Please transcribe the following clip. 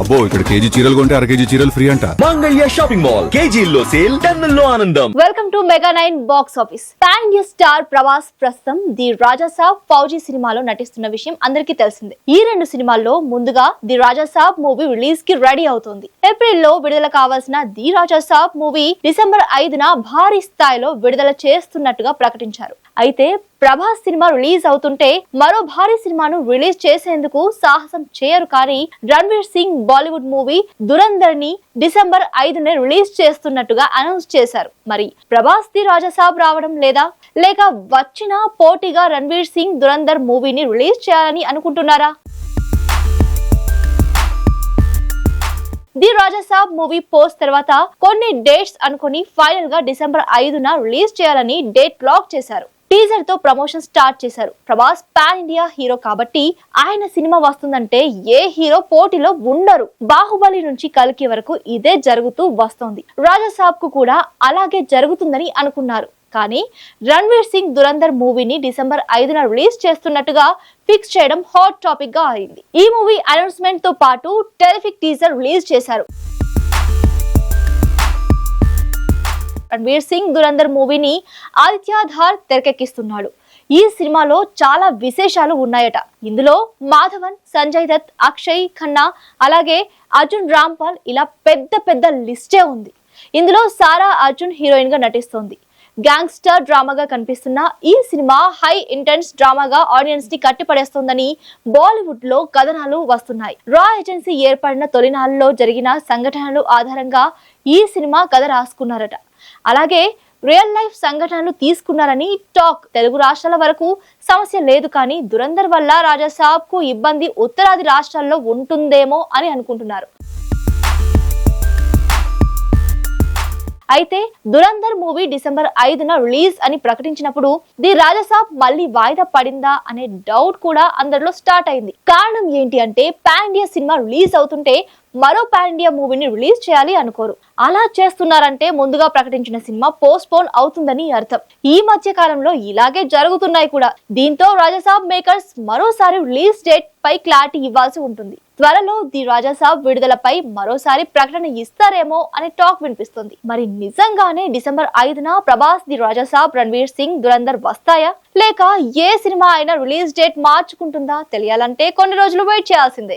అబ్బో ఇక్కడ కేజీ చీరలు కొంటే అర కేజీ చీరలు ఫ్రీ అంట. మంగళ్య షాపింగ్ మాల్ కేజీల్లో సేల్, టన్నుల్లో ఆనందం. Welcome to mega 9 box office. Pan India star Prabhas ప్రస్తుతం ది రాజా సాబ్ ఫౌజీ సినిమాలో నటిస్తున్న విషయం అందరికీ తెలిసిందే. ఈ రెండు సినిమాల్లో ముందుగా the Raja Saab movie release కి రెడీ అవుతోంది. ఏప్రిల్ లో విడుదల కావాల్సిన the Raja Saab movie December 5న భారీ స్థాయిలో విడుదల చేస్తున్నట్టుగా ప్రకటించారు. అయితే ప్రభాస్ సినిమా రిలీజ్ అవుతుంటే మరో భారీ సినిమాను రిలీజ్ చేసేందుకు సాహసం చేయరు. కానీ రణ్వీర్ సింగ్ బాలీవుడ్ మూవీ దురందర్ ని డిసెంబర్ 5నే రిలీజ్ చేస్తున్నట్టుగా అనౌన్స్ చేశారు. మరి ప్రభాస్ ది రాజా సాబ్ రావడం లేక వచ్చిన పోటీగా రణ్వీర్ సింగ్ దురందర్ మూవీని రిలీజ్ చేయాలని అనుకుంటున్నారా? The Raja Saab movie post తర్వాత కొన్ని డేట్స్ అనుకుని ఫైనల్ గా డిసెంబర్ 5న రిలీజ్ చేయాలని డేట్ లాక్ చేశారు. టీజర్ తో ప్రమోషన్ స్టార్ట్ చేశారు. ప్రభాస్ పాన్ ఇండియా హీరో కాబట్టి ఆయన సినిమా వస్తుందంటే ఏ హీరో పోటీలో ఉండరు. బాహుబలి నుంచి కల్కి వరకు ఇదే జరుగుతూ వస్తోంది. రాజా సాబ్ కు కూడా అలాగే జరుగుతుందని అనుకున్నారు. కానీ రణ్వీర్ సింగ్ దురందర్ మూవీని డిసెంబర్ 5న రిలీజ్ చేస్తున్నట్టుగా ఫిక్స్ చేయడం హాట్ టాపిక్ గా అయింది. ఈ మూవీ అనౌన్స్మెంట్ తో పాటు టెరిఫిక్ టీజర్ రిలీజ్ చేశారు. రణ్వీర్ సింగ్ దురందర్ మూవీని ఆదిత్య ధార్ తెరకెక్కిస్తున్నాడు. ఈ సినిమాలో చాలా విశేషాలు ఉన్నాయట. ఇందులో మాధవన్, సంజయ్ దత్, అక్షయ్ ఖన్నా, అలాగే అర్జున్ రాంపాల్ ఇలా పెద్ద లిస్టే ఉంది. ఇందులో సారా అర్జున్ హీరోయిన్ గా నటిస్తోంది. గ్యాంగ్స్టర్ డ్రామాగా కనిపిస్తున్న ఈ సినిమా హై ఇంటెన్స్ డ్రామాగా ఆడియన్స్ ని కట్టిపడేస్తోందని బాలీవుడ్ లో కథనాలు వస్తున్నాయి. రా ఏజెన్సీ ఏర్పడిన తొలినాళ్ళలో జరిగిన సంఘటనలు ఆధారంగా ఈ సినిమా కథ రాసుకున్నారట. అలాగే రియల్ లైఫ్ సంఘటనలు తీసుకున్నారని టాక్. తెలుగు రాష్ట్రాల వరకు సమస్య లేదు, కానీ దురందర్ వల్ల రాజా సాబ్ కు ఇబ్బంది ఉత్తరాది రాష్ట్రాల్లో ఉంటుందేమో అని అనుకుంటున్నారు. అయితే దురందర్ మూవీ డిసెంబర్ 5న రిలీజ్ అని ప్రకటించినప్పుడు ది రాజా సాబ్ మళ్ళీ వాయిదా పడిందా అనే డౌట్ కూడా అందరిలో స్టార్ట్ అయింది. కారణం ఏంటి అంటే పాన్ ఇండియా సినిమా రిలీజ్ అవుతుంటే మరో పాన్ ఇండియా మూవీని రిలీజ్ చేయాలి అనుకోరు. అలా చేస్తున్నారంటే ముందుగా ప్రకటించిన సినిమా పోస్ట్ పోన్ అవుతుందని అర్థం. ఈ మధ్య కాలంలో ఇలాగే జరుగుతున్నాయి కూడా. దీంతో రాజా సాబ్ మేకర్స్ మరోసారి రిలీజ్ డేట్ పై క్లారిటీ ఇవ్వాల్సి ఉంటుంది. త్వరలో ది రాజా సాబ్ విడుదలపై మరోసారి ప్రకటన ఇస్తారేమో అనే టాక్ వినిపిస్తుంది. మరి నిజంగానే డిసెంబర్ 5న ప్రభాస్, ది రాజా సాబ్, రణ్వీర్ సింగ్ దురందర్ వస్తాయా, లేక ఏ సినిమా అయినా రిలీజ్ డేట్ మార్చుకుంటుందా తెలియాలంటే కొన్ని రోజులు వెయిట్ చేయాల్సిందే.